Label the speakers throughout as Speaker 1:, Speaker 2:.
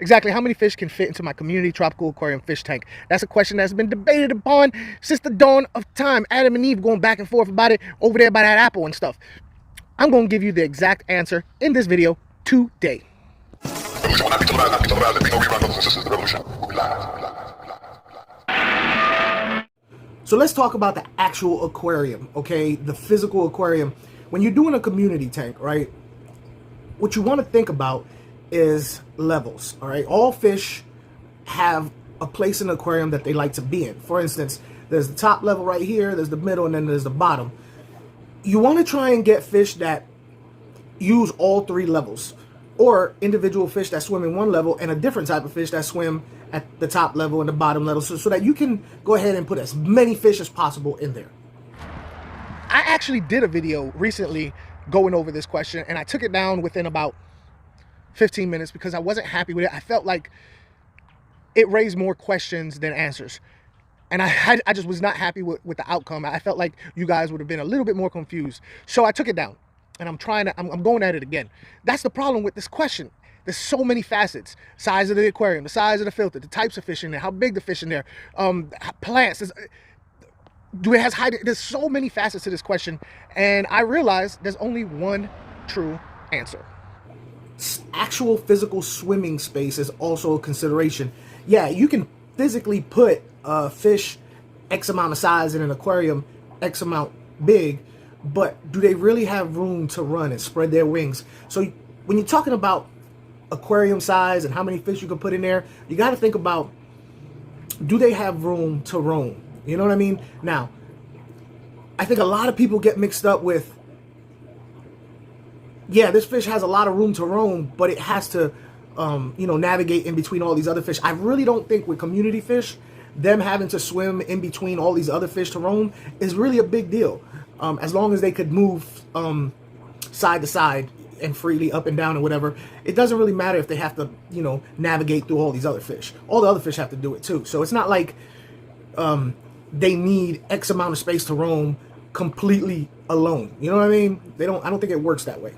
Speaker 1: Exactly how many fish can fit into my community tropical aquarium fish tank? That's a question that's been debated upon since the dawn of time. Adam and Eve going back and forth about it over there by that apple and stuff. I'm going to give you the exact answer in this video today. So let's talk about the actual aquarium, okay? The physical aquarium. When you're doing a community tank, right? What you want to think about is levels, all right? All fish have a place in the aquarium that they like to be in. For instance, there's the top level right here, there's the middle, and then there's the bottom. You want to try and get fish that use all three levels, or individual fish that swim in one level and a different type of fish that swim at the top level and the bottom level, so that you can go ahead and put as many fish as possible in there. I actually did a video recently going over this question, and I took it down within about 15 minutes because I wasn't happy with it. I felt like it raised more questions than answers. And I just was not happy with the outcome. I felt like you guys would have been a little bit more confused. So I took it down, and I'm going at it again. That's the problem with this question. There's so many facets. Size of the aquarium, the size of the filter, the types of fish in there, how big the fish in there, plants. There's so many facets to this question, and I realized there's only one true answer. Actual physical swimming space is also a consideration. Yeah, you can physically put a fish X amount of size in an aquarium, X amount big, but do they really have room to run and spread their wings? So when you're talking about aquarium size and how many fish you can put in there, you got to think about, do they have room to roam? You know what I mean? Now, I think a lot of people get mixed up with, yeah, this fish has a lot of room to roam, but it has to, navigate in between all these other fish. I really don't think with community fish, them having to swim in between all these other fish to roam is really a big deal. As long as they could move side to side and freely up and down and whatever, it doesn't really matter if they have to, navigate through all these other fish. All the other fish have to do it too. So it's not like they need X amount of space to roam completely alone. You know what I mean? I don't think it works that way.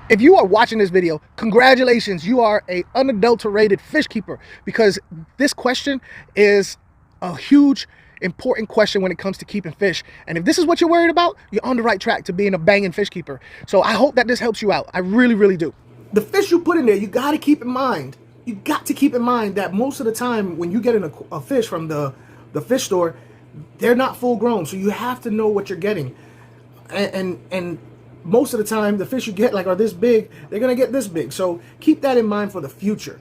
Speaker 1: If you are watching this video, congratulations, you are an unadulterated fish keeper, because this question is a huge, important question when it comes to keeping fish. And if this is what you're worried about, you're on the right track to being a banging fish keeper. So I hope that this helps you out. I really, really do. The fish you put in there, you got to keep in mind. You got to keep in mind that most of the time when you get a fish from the fish store, they're not full grown. So you have to know what you're getting. And most of the time, the fish you get are this big, they're going to get this big. So keep that in mind for the future.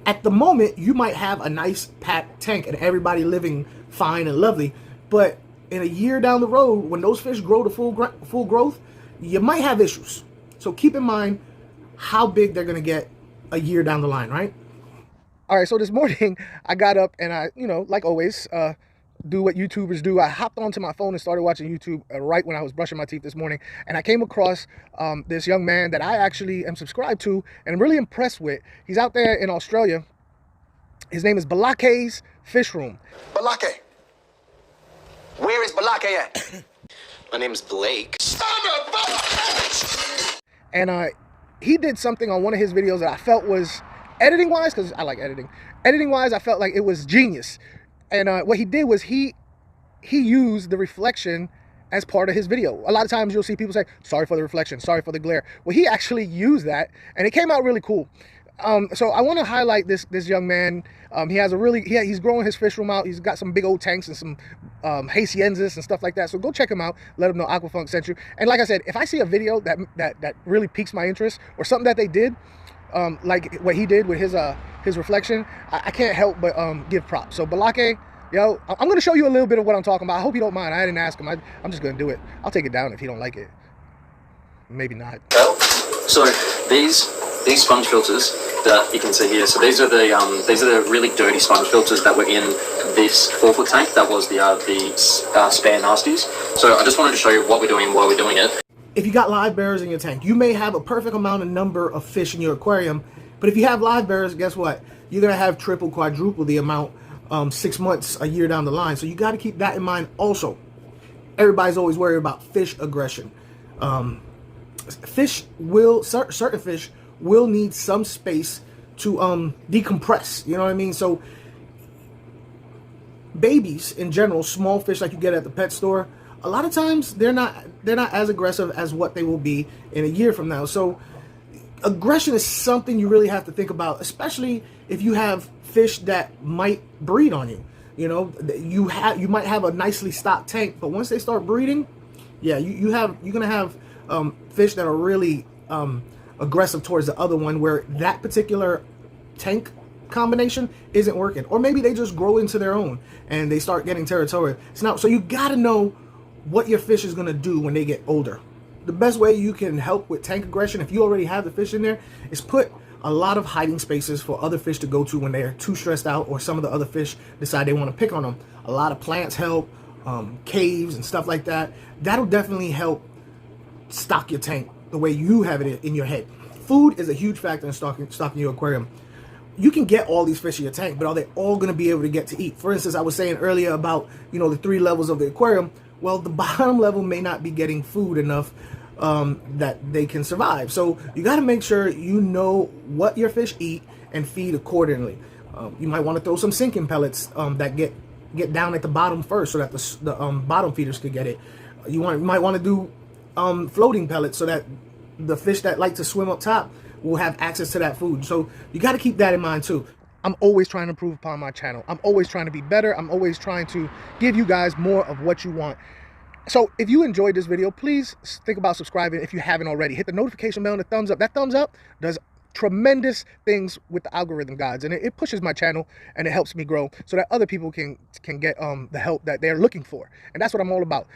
Speaker 1: At the moment, you might have a nice packed tank and everybody living fine and lovely. But in a year down the road, when those fish grow to full growth, you might have issues. So keep in mind how big they're going to get a year down the line, right? All right, so this morning, I got up and I, like always, do what YouTubers do. I hopped onto my phone and started watching YouTube right when I was brushing my teeth this morning, and I came across this young man that I actually am subscribed to and I'm really impressed with. He's out there in Australia. His name is BALAKE'S Fish Room.
Speaker 2: Balake. Where is Balake at? My name is Blake. Son of a bitch!
Speaker 1: And he did something on one of his videos that I felt was, editing-wise, because I like editing, editing-wise, I felt like it was genius. And what he did was he used the reflection as part of his video. A lot of times you'll see people say, sorry for the reflection, sorry for the glare. Well, he actually used that, and it came out really cool. So I want to highlight this young man. He's growing his fish room out. He's got some big old tanks and some haciendas and stuff like that. So go check him out. Let him know Aquafunk sent you. And like I said, if I see a video that really piques my interest, or something that they did, like what he did with his reflection, I can't help but give props. So Balake, yo, I'm going to show you a little bit of what I'm talking about. I hope you don't mind. I didn't ask him. I'm just going to do it. I'll take it down if he don't like it. Maybe not.
Speaker 3: So these sponge filters that you can see here, so these are the really dirty sponge filters that were in this 4-foot tank. That was the spare nasties. So I just wanted to show you what we're doing while we're doing it.
Speaker 1: If you got live bearers in your tank, you may have a perfect number of fish in your aquarium, but if you have live bearers, guess what? You're going to have triple, quadruple the amount 6 months, a year down the line. So you got to keep that in mind also. Everybody's always worried about fish aggression. Certain fish will need some space decompress. You know what I mean? So babies in general, small fish like you get at the pet store, a lot of times they're not as aggressive as what they will be in a year from now. So aggression is something you really have to think about, especially if you have fish that might breed on you. You know, you might have a nicely stocked tank, but once they start breeding, yeah, you're gonna have fish that are really aggressive towards the other one, where that particular tank combination isn't working, or maybe they just grow into their own and they start getting territorial. So you got to know what your fish is gonna do when they get older. The best way you can help with tank aggression, if you already have the fish in there, is put a lot of hiding spaces for other fish to go to when they're too stressed out, or some of the other fish decide they want to pick on them. A lot of plants help, caves and stuff like that. That'll definitely help stock your tank the way you have it in your head. Food is a huge factor in stocking your aquarium. You can get all these fish in your tank, but are they all going to be able to get to eat? For instance, I was saying earlier about, you know, the 3 levels of the aquarium. Well, the bottom level may not be getting food enough that they can survive. So you got to make sure you know what your fish eat and feed accordingly. You might want to throw some sinking pellets that get down at the bottom first, so that the bottom feeders could get it. You might want to do floating pellets, so that the fish that like to swim up top will have access to that food. So you got to keep that in mind too. I'm always trying to improve upon my channel. I'm always trying to be better. I'm always trying to give you guys more of what you want. So if you enjoyed this video, please think about subscribing if you haven't already. Hit the notification bell and the thumbs up. That thumbs up does tremendous things with the algorithm, guys, and it pushes my channel and it helps me grow, so that other people can get the help that they're looking for. And that's what I'm all about,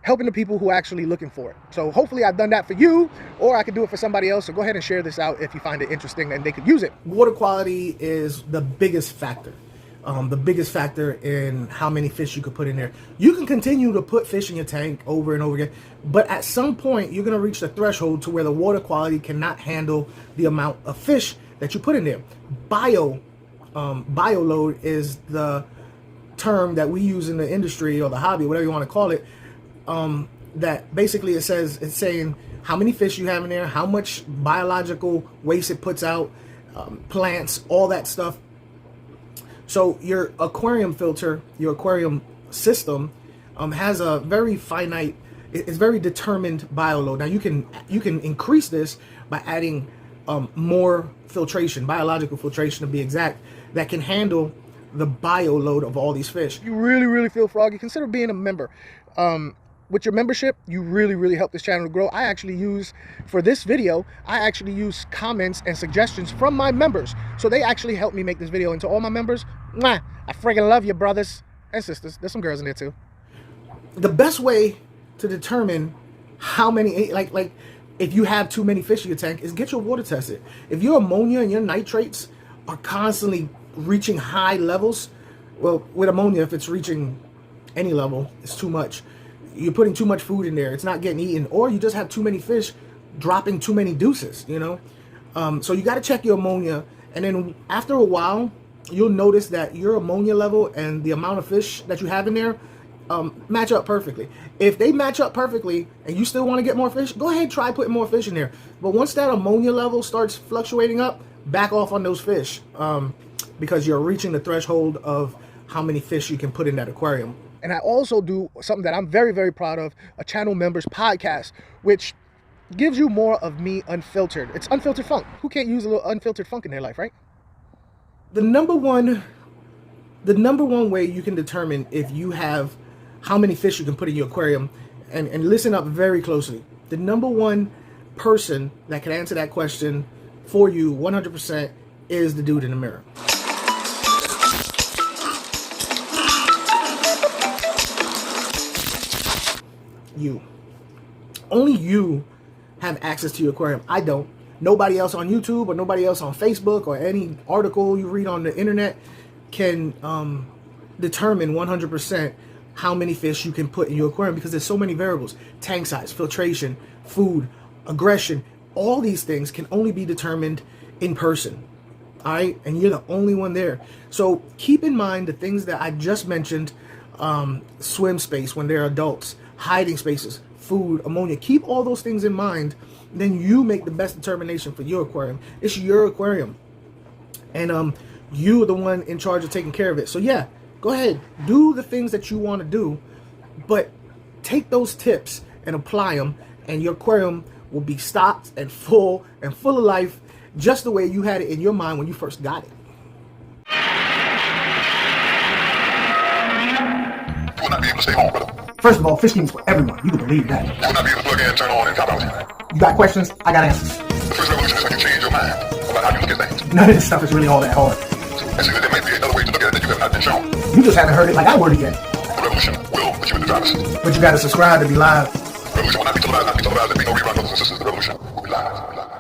Speaker 1: helping the people who are actually looking for it. So hopefully I've done that for you, or I could do it for somebody else. So go ahead and share this out if you find it interesting and they could use it. Water quality is the biggest factor. The biggest factor in how many fish you could put in there. You can continue to put fish in your tank over and over again, but at some point you're going to reach the threshold to where the water quality cannot handle the amount of fish that you put in there. Bio load is the term that we use in the industry, or the hobby, whatever you want to call it. That basically it's saying how many fish you have in there, how much biological waste it puts out, plants, all that stuff. So your aquarium filter, your aquarium system, has a very finite, it's very determined bioload. Now you can increase this by adding more filtration, biological filtration to be exact, that can handle the bio load of all these fish. If you really feel froggy, consider being a member. With your membership, you really help this channel to grow. I actually use, for this video, comments and suggestions from my members. So they actually help me make this video. And to all my members, mwah, I friggin' love you, brothers and sisters. There's some girls in there too. The best way to determine how many, like if you have too many fish in your tank, is get your water tested. If your ammonia and your nitrates are constantly reaching high levels, well, with ammonia, if it's reaching any level, it's too much. You're putting too much food in there, it's not getting eaten, or you just have too many fish dropping too many deuces, you know. So you got to check your ammonia, and then after a while you'll notice that your ammonia level and the amount of fish that you have in there match up perfectly. If they match up perfectly and you still want to get more fish, go ahead, try putting more fish in there. But once that ammonia level starts fluctuating up, back off on those fish, because you're reaching the threshold of how many fish you can put in that aquarium. And I also do something that I'm very proud of, a channel members podcast, which gives you more of me unfiltered. It's unfiltered funk. Who can't use a little unfiltered funk in their life, right? The number one way you can determine if you have how many fish you can put in your aquarium, and listen up very closely. The number one person that can answer that question for you 100% is the dude in the mirror. You. Only you have access to your aquarium. I don't. Nobody else on YouTube or nobody else on Facebook or any article you read on the internet can determine 100% how many fish you can put in your aquarium, because there's so many variables. Tank size, filtration, food, aggression, all these things can only be determined in person. All right, and you're the only one there. So keep in mind the things that I just mentioned: swim space when they're adults, hiding spaces, food, ammonia. Keep all those things in mind. Then you make the best determination for your aquarium. It's your aquarium. and you are the one in charge of taking care of it. So yeah, go ahead, do the things that you want to do, but take those tips and apply them, and your aquarium will be stocked and full of life, just the way you had it in your mind when you first got it.
Speaker 4: You will not be able to stay home, brother.
Speaker 1: First of all, fish games for everyone. You can believe that.
Speaker 4: You will not be able to plug in, turn on, and cop out.
Speaker 1: You got questions? I got answers.
Speaker 4: The first revolution is when you change your mind about how you look at things.
Speaker 1: None of this stuff is really all that hard.
Speaker 4: And see, there may be another way to look at it that you have not been shown.
Speaker 1: You just haven't heard it like I worded yet.
Speaker 4: The revolution will put you in the driver's seat.
Speaker 1: But you got to subscribe to be live.
Speaker 4: The revolution will not be televised, there will be no rerun, brothers and sisters. The revolution will be live.